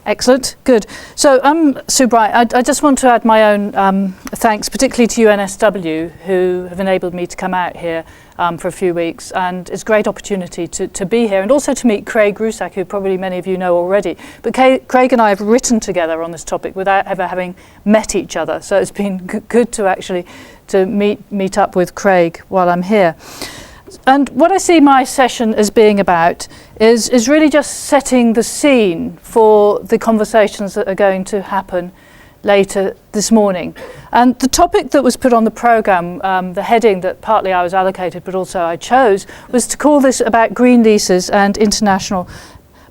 Excellent, good. So Sue Bright, I just want to add my own thanks, particularly to UNSW, who have enabled me to come out here for a few weeks, and it's a great opportunity to be here, and also to meet Craig Rusak, who probably many of you know already. But Craig and I have written together on this topic without ever having met each other, so it's been good to actually meet up with Craig while I'm here. And what I see my session as being about is really just setting the scene for the conversations that are going to happen later this morning. And the topic that was put on the programme, the heading that partly I was allocated but also I chose, was to call this about green leases and international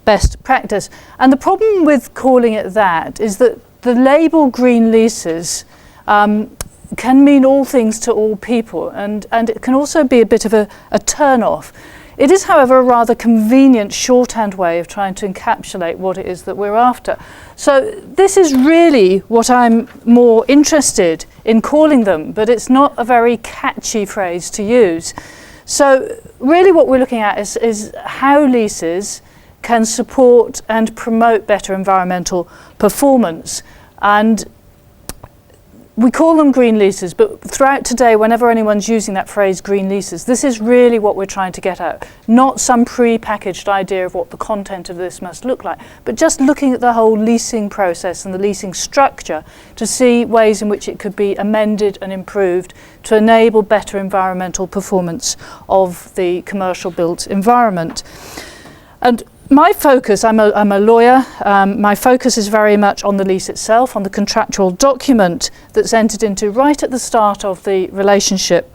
best practice. And the problem with calling it that is that the label green leases can mean all things to all people, and it can also be a bit of a turn-off. It is, however, a rather convenient shorthand way of trying to encapsulate what it is that we're after. So this is really what I'm more interested in calling them, but it's not a very catchy phrase to use. So really what we're looking at is how leases can support and promote better environmental performance. And we call them green leases, but throughout today, whenever anyone's using that phrase green leases, this is really what we're trying to get at. Not some pre-packaged idea of what the content of this must look like, but just looking at the whole leasing process and the leasing structure to see ways in which it could be amended and improved to enable better environmental performance of the commercial built environment. And my focus, I'm a lawyer, my focus is very much on the lease itself, on the contractual document that's entered into right at the start of the relationship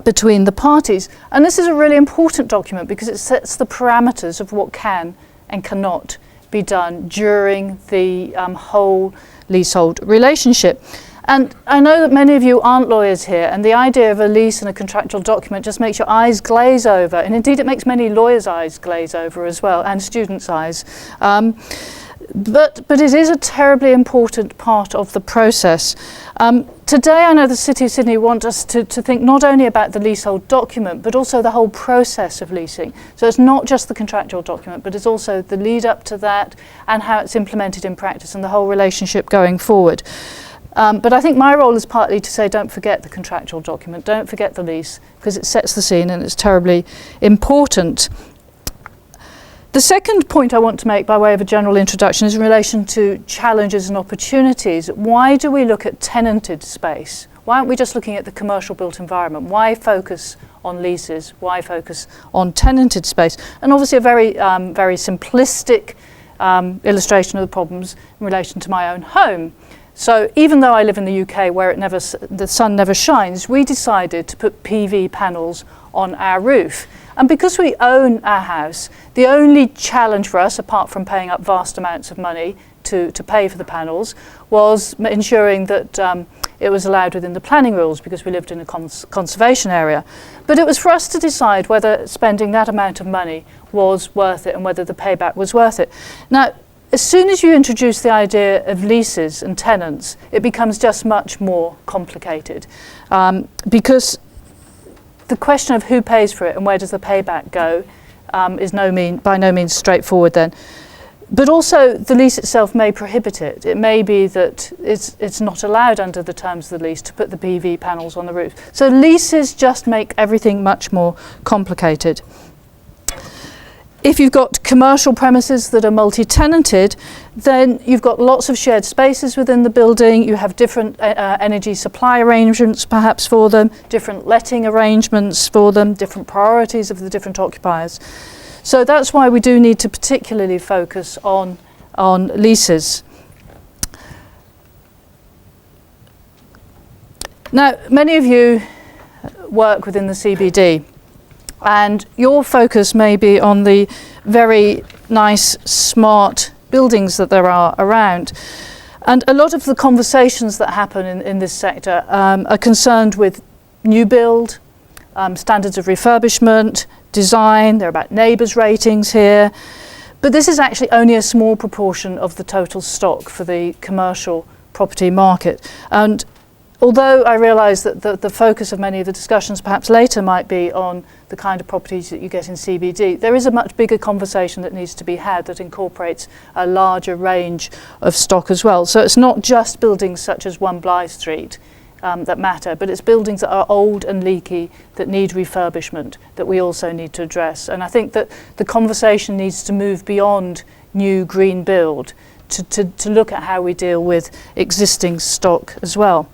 between the parties. And this is a really important document because it sets the parameters of what can and cannot be done during the whole leasehold relationship. And I know that many of you aren't lawyers here, and the idea of a lease and a contractual document just makes your eyes glaze over, and indeed it makes many lawyers' eyes glaze over as well, and students' eyes. But it is a terribly important part of the process. Today I know the City of Sydney want us to think not only about the leasehold document, but also the whole process of leasing. So it's not just the contractual document, but it's also the lead up to that and how it's implemented in practice and the whole relationship going forward. But I think my role is partly to say don't forget the contractual document, don't forget the lease, because it sets the scene and it's terribly important. The second point I want to make by way of a general introduction is in relation to challenges and opportunities. Why do we look at tenanted space? Why aren't we just looking at the commercial built environment? Why focus on leases? Why focus on tenanted space? And obviously a very simplistic illustration of the problems in relation to my own home. So even though I live in the UK where the sun never shines, we decided to put PV panels on our roof. And because we own our house, the only challenge for us, apart from paying up vast amounts of money to pay for the panels, was ensuring that it was allowed within the planning rules because we lived in a conservation area. But it was for us to decide whether spending that amount of money was worth it and whether the payback was worth it. Now, as soon as you introduce the idea of leases and tenants, it becomes just much more complicated because the question of who pays for it and where does the payback go is by no means straightforward then. But also the lease itself may prohibit it. It may be that it's not allowed under the terms of the lease to put the PV panels on the roof. So leases just make everything much more complicated. If you've got commercial premises that are multi-tenanted, then you've got lots of shared spaces within the building. You have different energy supply arrangements perhaps for them, different letting arrangements for them, different priorities of the different occupiers. So that's why we do need to particularly focus on leases. Now, many of you work within the CBD. And your focus may be on the very nice, smart buildings that there are around. And a lot of the conversations that happen in this sector are concerned with new build, standards of refurbishment, design. They're about neighbours ratings here. But this is actually only a small proportion of the total stock for the commercial property market. And although I realise that the focus of many of the discussions perhaps later might be on the kind of properties that you get in CBD, there is a much bigger conversation that needs to be had that incorporates a larger range of stock as well. So it's not just buildings such as 1 Blythe Street that matter, but it's buildings that are old and leaky that need refurbishment that we also need to address. And I think that the conversation needs to move beyond new green build to look at how we deal with existing stock as well.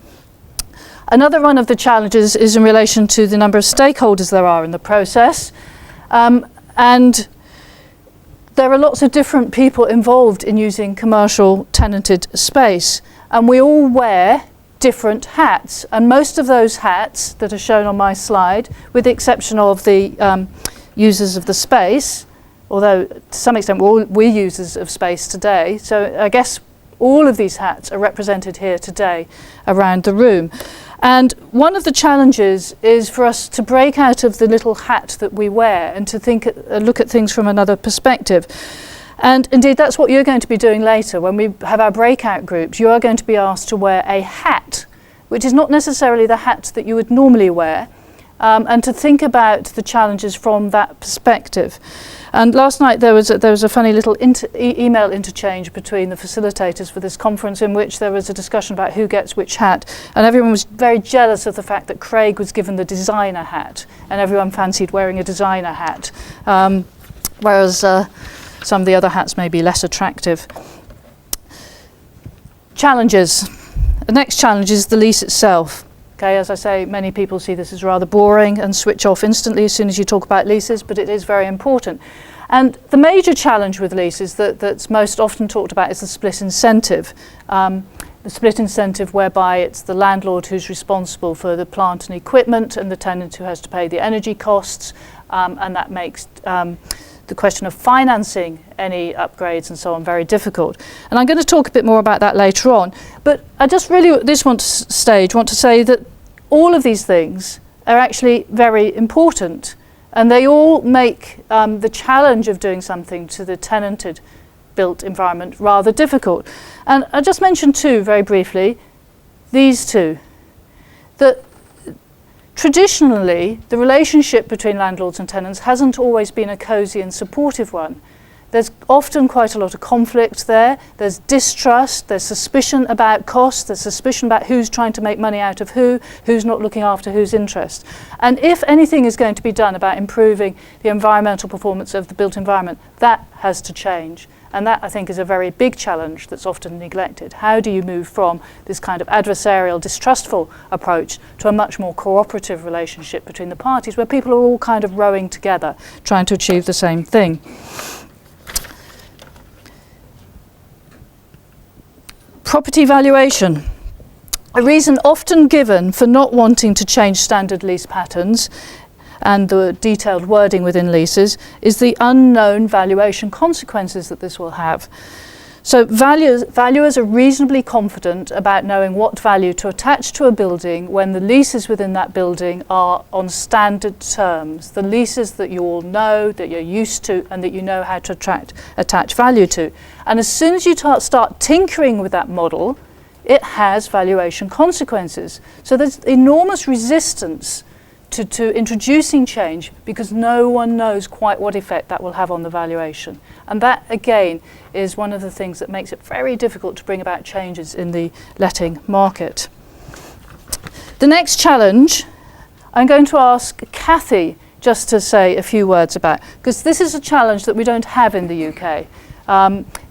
Another one of the challenges is in relation to the number of stakeholders there are in the process. And there are lots of different people involved in using commercial tenanted space. And we all wear different hats. And most of those hats that are shown on my slide, with the exception of the users of the space, although to some extent we're users of space today. So I guess all of these hats are represented here today around the room. And one of the challenges is for us to break out of the little hat that we wear and to look at things from another perspective. And indeed, that's what you're going to be doing later. When we have our breakout groups, you are going to be asked to wear a hat, which is not necessarily the hat that you would normally wear, and to think about the challenges from that perspective. And last night there was a funny little email interchange between the facilitators for this conference, in which there was a discussion about who gets which hat, and everyone was very jealous of the fact that Craig was given the designer hat, and everyone fancied wearing a designer hat, whereas some of the other hats may be less attractive. Challenges. The next challenge is the lease itself. Okay, as I say, many people see this as rather boring and switch off instantly as soon as you talk about leases, but it is very important. And the major challenge with leases that's most often talked about is the split incentive. The split incentive whereby it's the landlord who's responsible for the plant and equipment and the tenant who has to pay the energy costs, and that makes the question of financing any upgrades and so on very difficult. And I'm going to talk a bit more about that later on. But I just really at this stage want to say that all of these things are actually very important, and they all make the challenge of doing something to the tenanted built environment rather difficult. And I just mentioned two very briefly, these two. That traditionally, the relationship between landlords and tenants hasn't always been a cosy and supportive one. There's often quite a lot of conflict there. There's distrust, there's suspicion about cost, there's suspicion about who's trying to make money out of who's not looking after whose interest. And if anything is going to be done about improving the environmental performance of the built environment, that has to change. And that, I think, is a very big challenge that's often neglected. How do you move from this kind of adversarial, distrustful approach to a much more cooperative relationship between the parties, where people are all kind of rowing together, trying to achieve the same thing? Property valuation. A reason often given for not wanting to change standard lease patterns and the detailed wording within leases is the unknown valuation consequences that this will have. So valuers are reasonably confident about knowing what value to attach to a building when the leases within that building are on standard terms, the leases that you all know, that you're used to, and that you know how to attach value to. And as soon as you start tinkering with that model, it has valuation consequences. So there's enormous resistance to introducing change because no one knows quite what effect that will have on the valuation. And that, again, is one of the things that makes it very difficult to bring about changes in the letting market. The next challenge, I'm going to ask Kathy just to say a few words about, because this is a challenge that we don't have in the UK.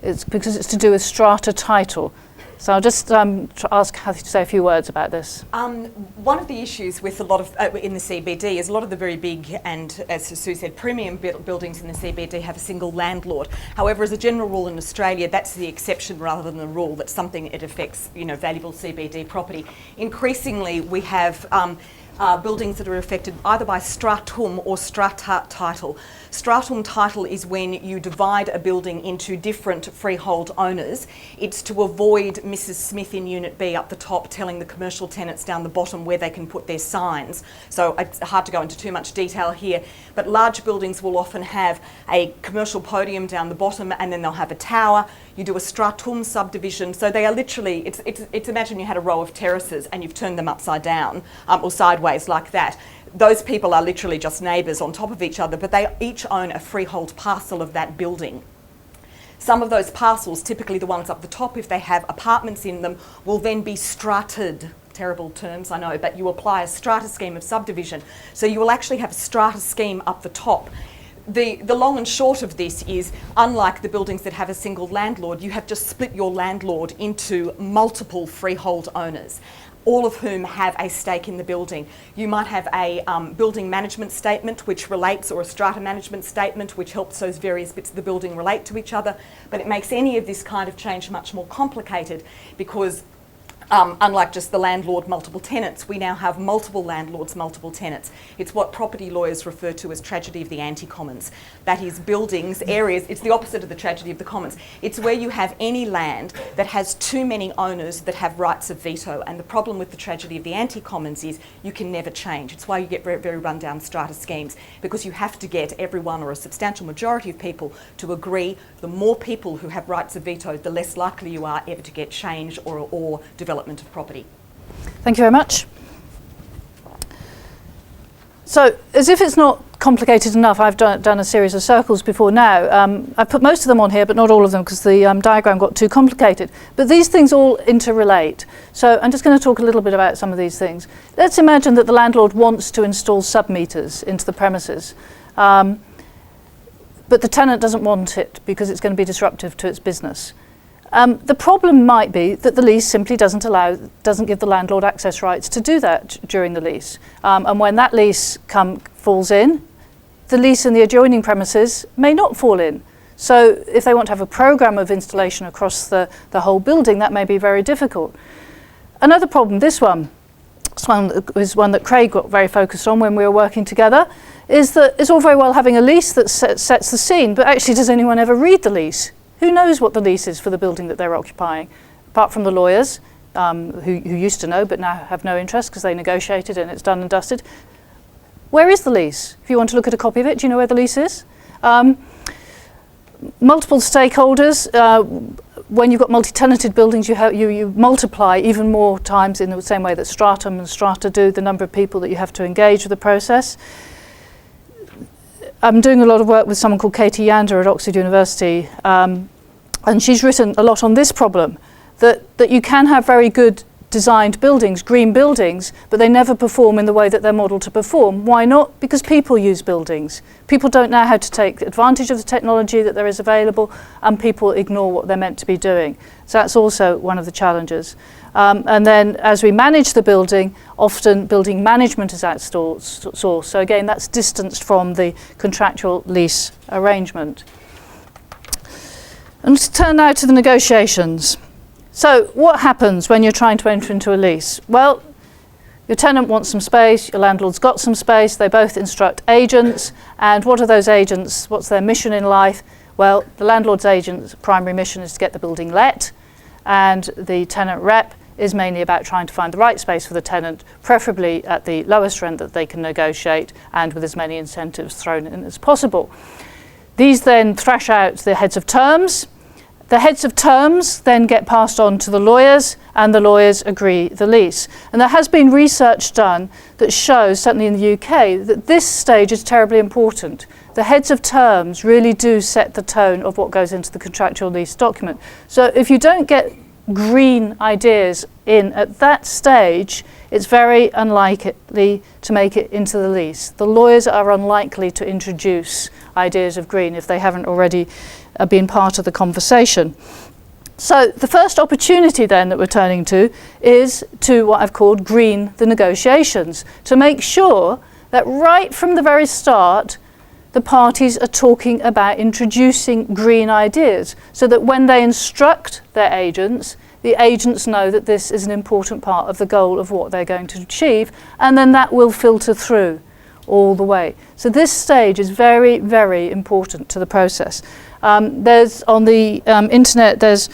It's because it's to do with strata title. So I'll just ask Kathy to say a few words about this. One of the issues with a lot of in the CBD is a lot of the very big and, as Sue said, premium buildings in the CBD have a single landlord. However, as a general rule in Australia, that's the exception rather than the rule. That's something it affects, valuable CBD property. Increasingly, we have buildings that are affected either by stratum or strata title. Stratum title is when you divide a building into different freehold owners. It's to avoid Mrs. Smith in Unit B up the top telling the commercial tenants down the bottom where they can put their signs. So it's hard to go into too much detail here, but large buildings will often have a commercial podium down the bottom and then they'll have a tower. you do a stratum subdivision. So they are literally, it's imagine you had a row of terraces and you've turned them upside down or sideways like that. Those people are literally just neighbours on top of each other, but they each own a freehold parcel of that building. Some of those parcels, typically the ones up the top, if they have apartments in them, will then be strated. Terrible terms, I know, but you apply a strata scheme of subdivision. So you will actually have a strata scheme up the top. The long and short of this is, unlike the buildings that have a single landlord, you have just split your landlord into multiple freehold owners, all of whom have a stake in the building. You might have a building management statement which relates, or a strata management statement which helps those various bits of the building relate to each other, but it makes any of this kind of change much more complicated because unlike just the landlord, multiple tenants, we now have multiple landlords, multiple tenants. It's what property lawyers refer to as tragedy of the anti-commons. That is buildings, areas, it's the opposite of the tragedy of the commons. It's where you have any land that has too many owners that have rights of veto. And the problem with the tragedy of the anti-commons is you can never change. It's why you get very, very run-down strata schemes, because you have to get everyone or a substantial majority of people to agree. The more people who have rights of veto, the less likely you are ever to get change or development of property. Thank you very much. So, as if it's not complicated enough, I've done a series of circles before now. I've put most of them on here, but not all of them, because the diagram got too complicated. But these things all interrelate. So I'm just going to talk a little bit about some of these things. Let's imagine that the landlord wants to install sub-meters into the premises, but the tenant doesn't want it because it's going to be disruptive to its business. The problem might be that the lease simply doesn't give the landlord access rights to do that during the lease. And when that lease falls in, the lease in the adjoining premises may not fall in. So if they want to have a programme of installation across the whole building, that may be very difficult. Another problem, this one is one that Craig got very focused on when we were working together, is that it's all very well having a lease that sets the scene, but actually does anyone ever read the lease? Who knows what the lease is for the building that they're occupying, apart from the lawyers who used to know but now have no interest because they negotiated and it's done and dusted. Where is the lease? If you want to look at a copy of it, do you know where the lease is? Multiple stakeholders. When you've got multi-tenanted buildings, you multiply even more times in the same way that Stratum and Strata do, the number of people that you have to engage with the process. I'm doing a lot of work with someone called Katie Yander at Oxford University, and she's written a lot on this problem, that you can have very good designed buildings, green buildings, but they never perform in the way that they're modelled to perform. Why not? Because people use buildings. People don't know how to take advantage of the technology that there is available, and people ignore what they're meant to be doing. So that's also one of the challenges. And then as we manage the building, often building management is outsourced. So again, that's distanced from the contractual lease arrangement. And let's turn now to the negotiations. So what happens when you're trying to enter into a lease? Well, your tenant wants some space, your landlord's got some space, they both instruct agents, and what are those agents? What's their mission in life? Well, the landlord's agent's primary mission is to get the building let, and the tenant rep is mainly about trying to find the right space for the tenant, preferably at the lowest rent that they can negotiate and with as many incentives thrown in as possible. These then thrash out the heads of terms. The heads of terms then get passed on to the lawyers, and the lawyers agree the lease. And there has been research done that shows, certainly in the UK, that this stage is terribly important. The heads of terms really do set the tone of what goes into the contractual lease document. So if you don't get green ideas in at that stage, it's very unlikely to make it into the lease. The lawyers are unlikely to introduce ideas of green if they haven't already been part of the conversation. So the first opportunity then that we're turning to is to what I've called green the negotiations, to make sure that right from the very start the parties are talking about introducing green ideas, so that when they instruct their agents, the agents know that this is an important part of the goal of what they're going to achieve, and then that will filter through all the way. So this stage is very, very important to the process. There's on the internet, there's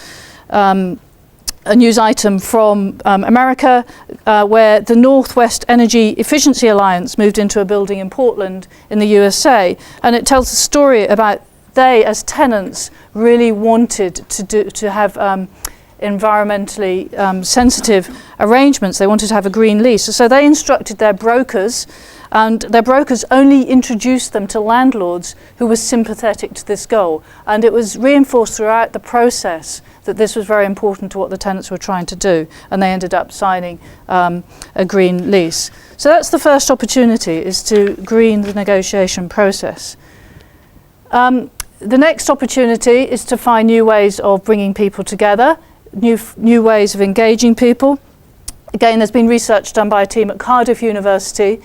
a news item from America where the Northwest Energy Efficiency Alliance moved into a building in Portland in the USA, and it tells a story about they, as tenants, really wanted to have environmentally sensitive arrangements. They wanted to have a green lease. So they instructed their brokers, and their brokers only introduced them to landlords who were sympathetic to this goal. And it was reinforced throughout the process that this was very important to what the tenants were trying to do, and they ended up signing a green lease. So that's the first opportunity, is to green the negotiation process. The next opportunity is to find new ways of bringing people together, new ways of engaging people. Again, there's been research done by a team at Cardiff University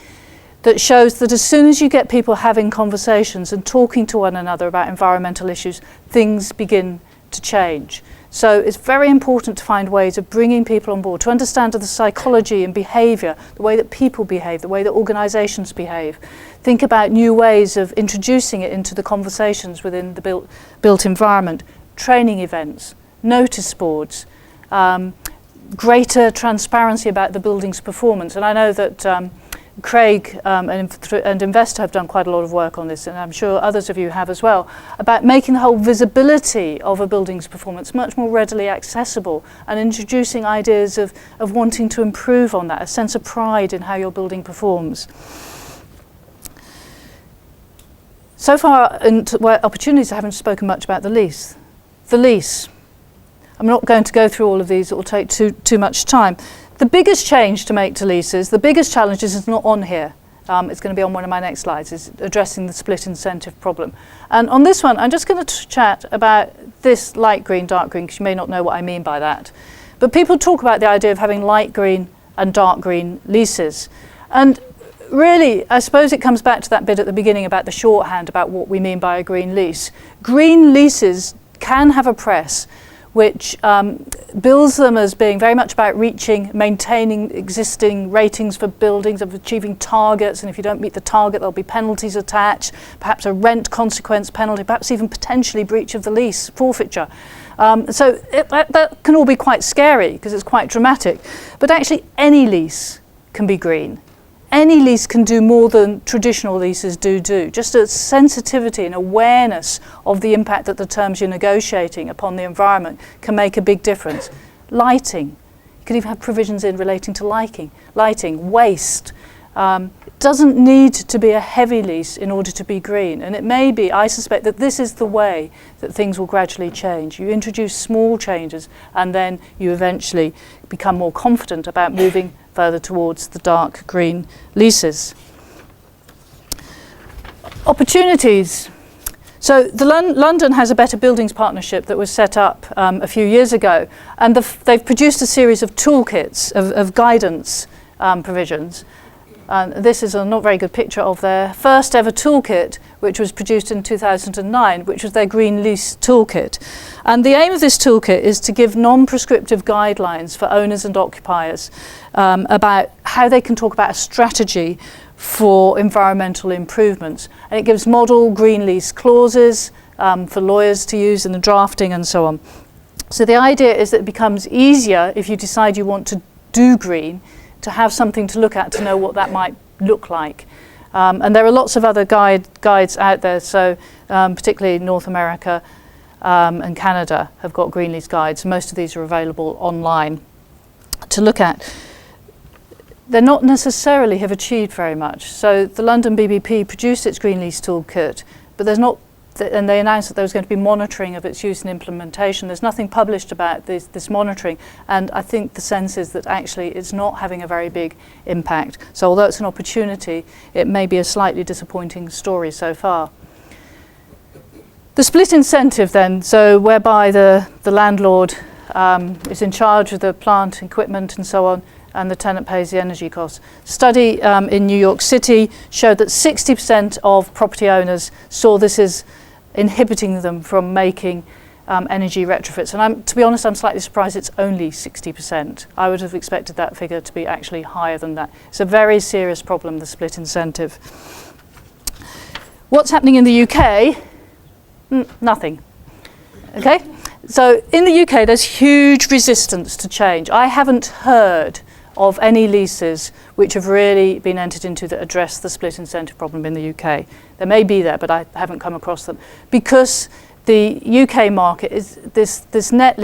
that shows that as soon as you get people having conversations and talking to one another about environmental issues, things begin to change. So it's very important to find ways of bringing people on board, to understand the psychology and behaviour, the way that people behave, the way that organisations behave. Think about new ways of introducing it into the conversations within the built environment. Training events, notice boards, greater transparency about the building's performance. And I know that Craig and Investor have done quite a lot of work on this, and I'm sure others of you have as well, about making the whole visibility of a building's performance much more readily accessible, and introducing ideas of wanting to improve on that, a sense of pride in how your building performs. So far, opportunities, I haven't spoken much about the lease. The lease. I'm not going to go through all of these, it will take too much time. The biggest change to make to leases, the biggest challenge is not on here. It's going to be on one of my next slides, is addressing the split incentive problem. And on this one, I'm just going to chat about this light green, dark green, because you may not know what I mean by that. But people talk about the idea of having light green and dark green leases. And really, I suppose it comes back to that bit at the beginning about the shorthand about what we mean by a green lease. Green leases can have a press which bills them as being very much about maintaining existing ratings for buildings, of achieving targets, and if you don't meet the target there'll be penalties attached, perhaps a rent consequence penalty, perhaps even potentially breach of the lease, forfeiture. So that can all be quite scary because it's quite dramatic. But actually any lease can be green. Any lease can do more than traditional leases do. Just a sensitivity and awareness of the impact that the terms you're negotiating upon the environment can make a big difference. Lighting. You can even have provisions in relating to lighting, waste. It doesn't need to be a heavy lease in order to be green. And it may be, I suspect, that this is the way that things will gradually change. You introduce small changes and then you eventually become more confident about moving further towards the dark green leases. Opportunities. So London has a Better Buildings Partnership that was set up a few years ago, and they've produced a series of toolkits of guidance provisions. And this is a not very good picture of their first ever toolkit, which was produced in 2009, which was their Green Lease Toolkit. And the aim of this toolkit is to give non-prescriptive guidelines for owners and occupiers about how they can talk about a strategy for environmental improvements. And it gives model green lease clauses for lawyers to use in the drafting and so on. So the idea is that it becomes easier if you decide you want to do green, to have something to look at to know what that might look like. And there are lots of other guides out there, so particularly North America and Canada have got green lease guides. Most of these are available online to look at. They're not necessarily have achieved very much. So the London BBP produced its green lease toolkit, but there's not, and they announced that there was going to be monitoring of its use and implementation. There's nothing published about this monitoring, and I think the sense is that actually it's not having a very big impact. So although it's an opportunity, it may be a slightly disappointing story so far. The split incentive then, so whereby the landlord is in charge of the plant, equipment and so on, and the tenant pays the energy costs. Study in New York City showed that 60% of property owners saw this as inhibiting them from making energy retrofits. And to be honest, I'm slightly surprised it's only 60%. I would have expected that figure to be actually higher than that. It's a very serious problem, the split incentive. What's happening in the UK? Nothing. Okay? So in the UK, there's huge resistance to change. I haven't heard of any leases which have really been entered into that address the split incentive problem in the UK. There may be there, but I haven't come across them. Because the UK market is this net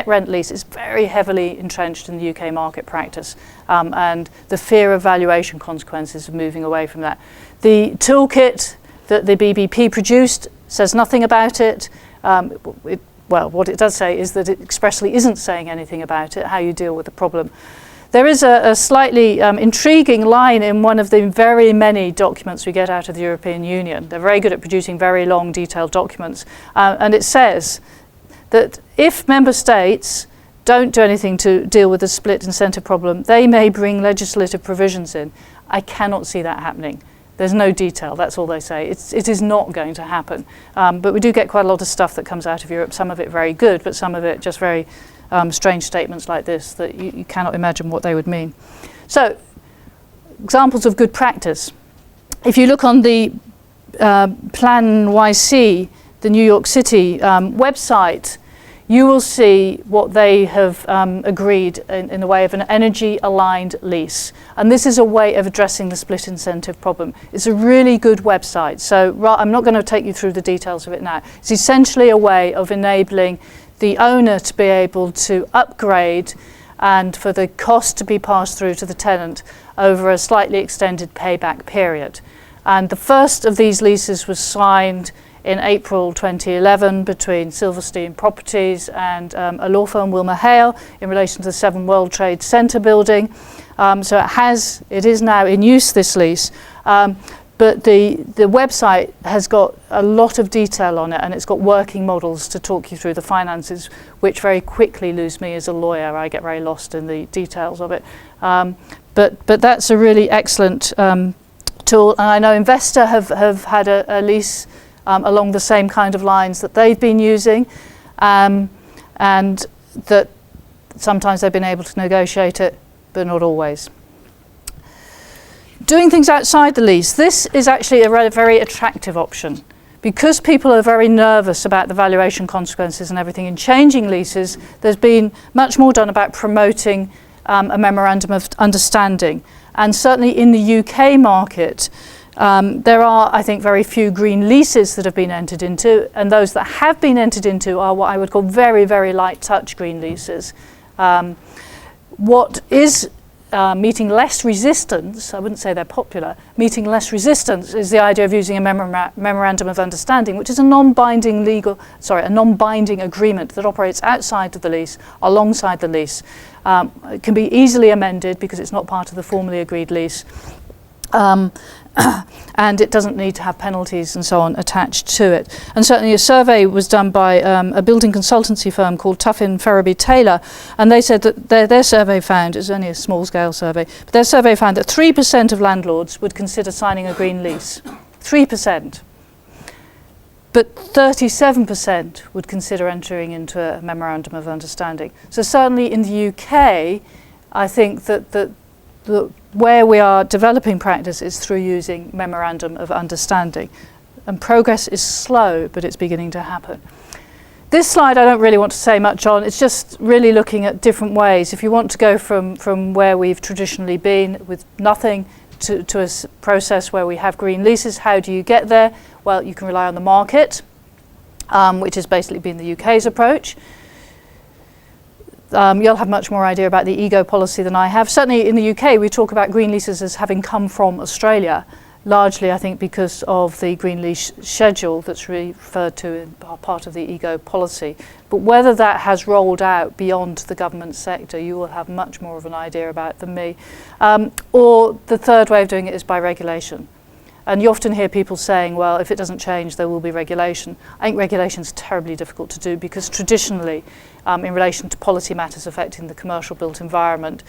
rent lease is very heavily entrenched in the UK market practice, and the fear of valuation consequences of moving away from that. The toolkit that the BBP produced says nothing about it. Well, what it does say is that it expressly isn't saying anything about it, how you deal with the problem. There is a slightly intriguing line in one of the very many documents we get out of the European Union. They're very good at producing very long, detailed documents. And it says that if member states don't do anything to deal with the split incentive problem, they may bring legislative provisions in. I cannot see that happening. There's no detail, that's all they say. It is not going to happen. But we do get quite a lot of stuff that comes out of Europe, some of it very good, but some of it just very strange statements like this that you cannot imagine what they would mean. So, examples of good practice. If you look on the Plan NYC, the New York City website, you will see what they have agreed in the way of an energy-aligned lease. And this is a way of addressing the split incentive problem. It's a really good website. So I'm not going to take you through the details of it now. It's essentially a way of enabling the owner to be able to upgrade and for the cost to be passed through to the tenant over a slightly extended payback period. And the first of these leases was signed in April 2011 between Silverstein Properties and a law firm, Wilmer Hale, in relation to the 7 World Trade Center building. So it is now in use, this lease. But the website has got a lot of detail on it, and it's got working models to talk you through the finances, which very quickly lose me as a lawyer. I get very lost in the details of it. But that's a really excellent tool. And I know Investor have had a lease along the same kind of lines that they've been using, and that sometimes they've been able to negotiate it, but not always. Doing things outside the lease. This is actually a very attractive option. Because people are very nervous about the valuation consequences and everything in changing leases, there's been much more done about promoting a memorandum of understanding. And certainly in the UK market, there are, I think, very few green leases that have been entered into, and those that have been entered into are what I would call very, very light touch green leases. What is meeting less resistance, I wouldn't say they're popular, meeting less resistance is the idea of using a memorandum of understanding, which is a non-binding agreement that operates outside of the lease, alongside the lease. It can be easily amended because it's not part of the formally agreed lease. And it doesn't need to have penalties and so on attached to it. And certainly a survey was done by a building consultancy firm called Tuffin Ferraby Taylor, and they said that their survey found, it was only a small scale survey, but their survey found that 3% of landlords would consider signing a green lease. 3%. But 37% would consider entering into a memorandum of understanding. So certainly in the UK, I think that where we are developing practice is through using memorandum of understanding. And progress is slow, but it's beginning to happen. This slide I don't really want to say much on. It's just really looking at different ways. If you want to go from where we've traditionally been with nothing to a process where we have green leases, how do you get there? Well, you can rely on the market, which has basically been the UK's approach. You'll have much more idea about the EGO policy than I have. Certainly in the UK, we talk about green leases as having come from Australia, largely, I think, because of the green lease schedule that's referred to in part of the EGO policy. But whether that has rolled out beyond the government sector, you will have much more of an idea about than me. Or the third way of doing it is by regulation. And you often hear people saying, well, if it doesn't change, there will be regulation. I think regulation is terribly difficult to do because traditionally, in relation to policy matters affecting the commercial built environment,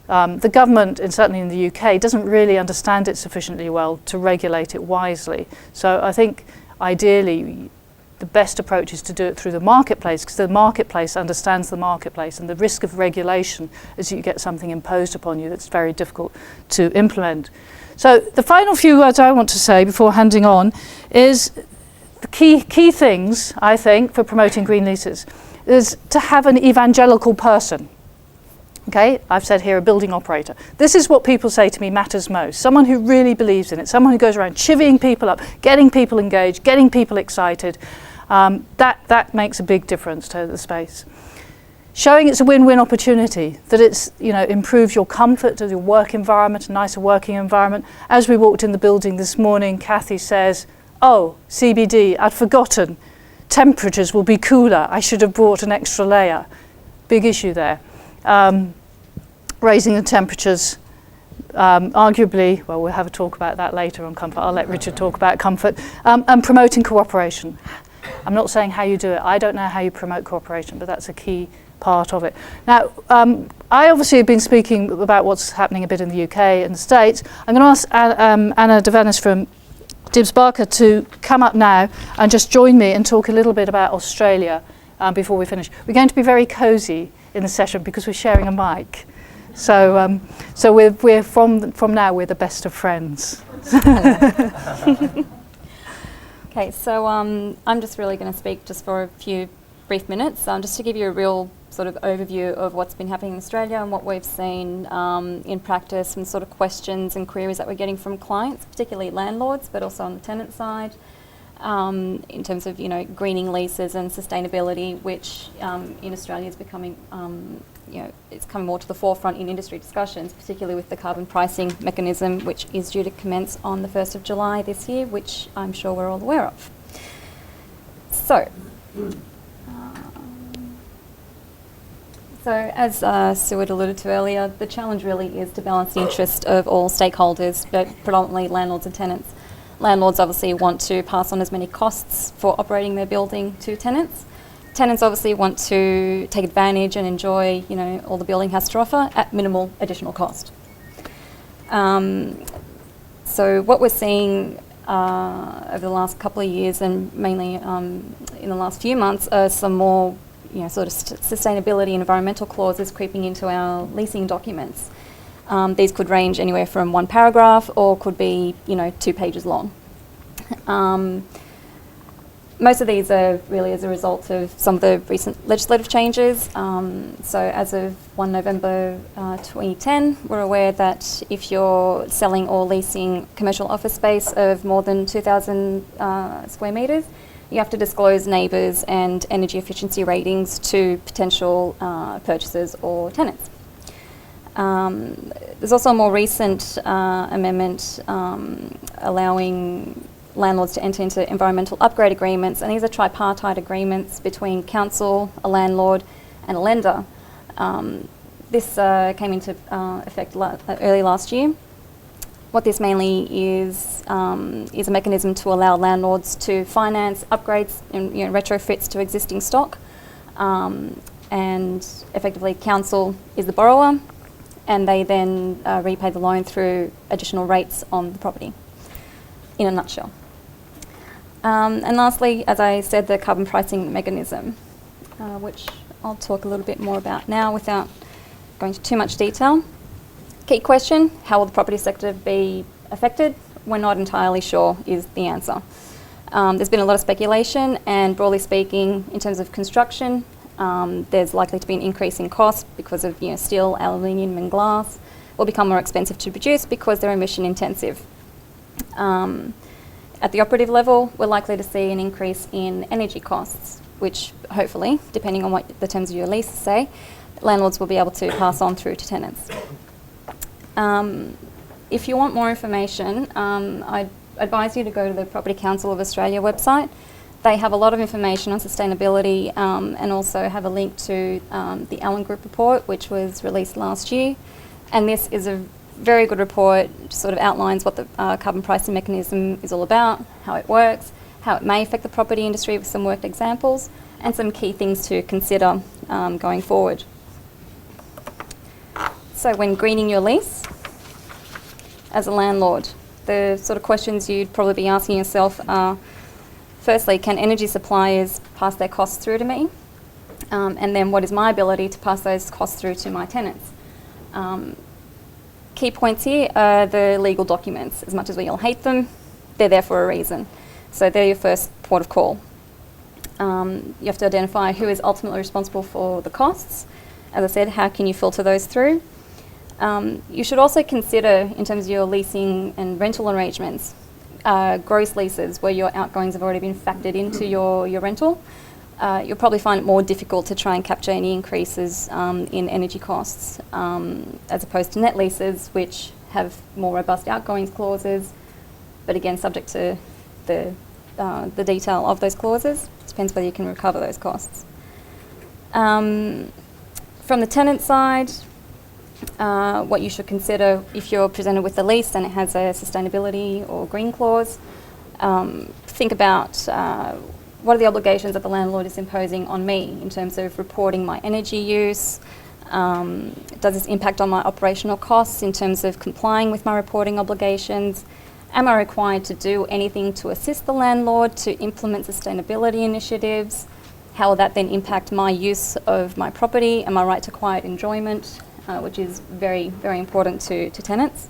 the government, and certainly in the UK, doesn't really understand it sufficiently well to regulate it wisely. So I think ideally the best approach is to do it through the marketplace, because the marketplace understands the marketplace, and the risk of regulation is that you get something imposed upon you that's very difficult to implement. So the final few words I want to say before handing on is the key things, I think, for promoting green leases is to have an evangelical person. Okay, I've said here a building operator. This is what people say to me matters most. Someone who really believes in it, someone who goes around chivying people up, getting people engaged, getting people excited. That makes a big difference to the space. Showing it's a win-win opportunity, that it's, improves your comfort of your work environment, a nicer working environment. As we walked in the building this morning, Kathy says, oh, CBD, I'd forgotten. Temperatures will be cooler. I should have brought an extra layer. Big issue there. Raising the temperatures, arguably, well, we'll have a talk about that later on comfort. I'll let Richard talk about comfort. And promoting cooperation. I'm not saying how you do it. I don't know how you promote cooperation, but that's a key part of it. Now, I obviously have been speaking about what's happening a bit in the UK and the States. I'm going to ask Anna Devenis from Dibs Barker to come up now and just join me and talk a little bit about Australia before we finish. We're going to be very cosy in the session because we're sharing a mic. So we're from now we're the best of friends. Okay, so I'm just really going to speak just for a few brief minutes, just to give you a real sort of overview of what's been happening in Australia and what we've seen in practice and sort of questions and queries that we're getting from clients, particularly landlords, but also on the tenant side, in terms of greening leases and sustainability, which in Australia is becoming it's coming more to the forefront in industry discussions, particularly with the carbon pricing mechanism, which is due to commence on the 1st of July this year, which I'm sure we're all aware of. So as Sue had alluded to earlier, the challenge really is to balance the interest of all stakeholders, but predominantly landlords and tenants. Landlords obviously want to pass on as many costs for operating their building to tenants. Tenants obviously want to take advantage and enjoy, all the building has to offer at minimal additional cost. So what we're seeing over the last couple of years, and mainly in the last few months, are some more, sort of sustainability and environmental clauses creeping into our leasing documents. These could range anywhere from one paragraph or could be, 2 pages long. Most of these are really as a result of some of the recent legislative changes. So as of 1 November 2010, we're aware that if you're selling or leasing commercial office space of more than 2,000 square metres, you have to disclose neighbours and energy efficiency ratings to potential purchasers or tenants. There's also a more recent amendment allowing landlords to enter into environmental upgrade agreements, and these are tripartite agreements between council, a landlord and a lender. This came into effect early last year. What this mainly is a mechanism to allow landlords to finance upgrades and retrofits to existing stock, and effectively council is the borrower, and they then repay the loan through additional rates on the property, in a nutshell. And lastly, as I said, the carbon pricing mechanism, which I'll talk a little bit more about now without going into too much detail. Key question, how will the property sector be affected? We're not entirely sure is the answer. There's been a lot of speculation, and broadly speaking, in terms of construction, there's likely to be an increase in cost because of steel, aluminium and glass will become more expensive to produce because they're emission intensive. At the operative level, we're likely to see an increase in energy costs, which hopefully, depending on what the terms of your lease say, landlords will be able to pass on through to tenants. If you want more information, I'd advise you to go to the Property Council of Australia website. They have a lot of information on sustainability, and also have a link to the Allen Group report, which was released last year. And this is a very good report, sort of outlines what the carbon pricing mechanism is all about, how it works, how it may affect the property industry with some worked examples, and some key things to consider going forward. So when greening your lease, as a landlord, the sort of questions you'd probably be asking yourself are, firstly, can energy suppliers pass their costs through to me? And then what is my ability to pass those costs through to my tenants? Key points here are the legal documents. As much as we all hate them, they're there for a reason. So they're your first port of call. You have to identify who is ultimately responsible for the costs, As I said, how can you filter those through? You should also consider, in terms of your leasing and rental arrangements, gross leases where your outgoings have already been factored into your rental. You'll probably find it more difficult to try and capture any increases in energy costs as opposed to net leases, which have more robust outgoings clauses, but again subject to the detail of those clauses. Depends whether you can recover those costs. From the tenant side, what you should consider if you're presented with the lease and it has a sustainability or green clause, think about what are the obligations that the landlord is imposing on me in terms of reporting my energy use. Does this impact on my operational costs in terms of complying with my reporting obligations? Am I required to do anything to assist the landlord to implement sustainability initiatives? How will that then impact my use of my property and my right to quiet enjoyment, which is very, very important to tenants?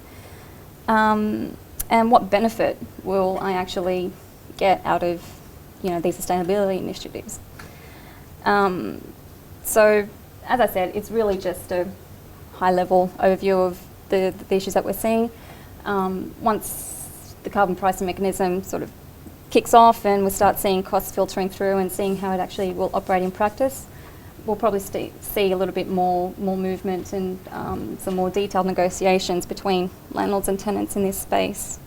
And what benefit will I actually get out of these sustainability initiatives? So, as I said, it's really just a high-level overview of the issues that we're seeing. Once the carbon pricing mechanism sort of kicks off and we start seeing costs filtering through and seeing how it actually will operate in practice, we'll probably see a little bit more movement and some more detailed negotiations between landlords and tenants in this space.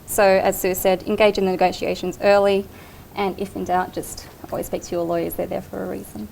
So, as Sue said, engage in the negotiations early, and if in doubt, just always speak to your lawyers. They're there for a reason.